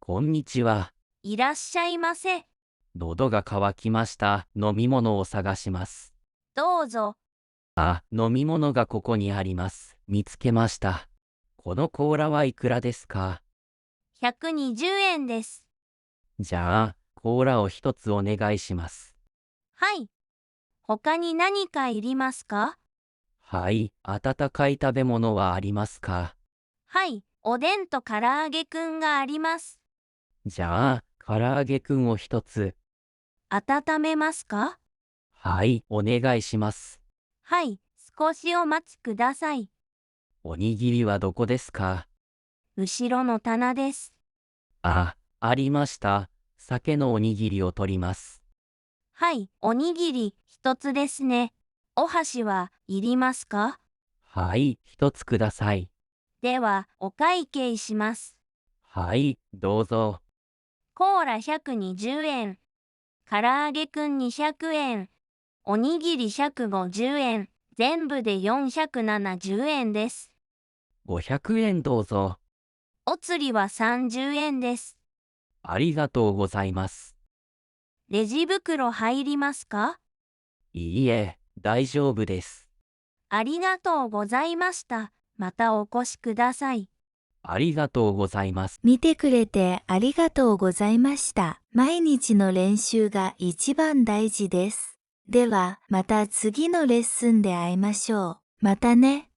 こんにちは。いらっしゃいませ。喉が渇きました。飲み物を探します。どうぞ。飲み物がここにあります。見つけました。この甲羅はいくらですか？ 120円です。じゃあ、甲羅を一つお願いします。はい。他に何かいりますか？はい、温かい食べ物はありますか？はい。おでんと唐揚げくんがあります。じゃあ、唐揚げくんを一つ。温めますか？はい、お願いします。はい。少しお待ちください。おにぎりはどこですか？後ろの棚です。ありました。鮭のおにぎりを取ります。はい。おにぎり一つですね。お箸はいりますか？はい、一つください。では、お会計します。はい、どうぞ。コーラ120円。唐揚げくん200円。おにぎり150円。全部で470円です。500円どうぞ。お釣りは30円です。ありがとうございます。レジ袋入りますか？いいえ、大丈夫です。ありがとうございました。またお越しください。ありがとうございます。見てくれてありがとうございました。毎日の練習が一番大事です。では、また次のレッスンで会いましょう。またね。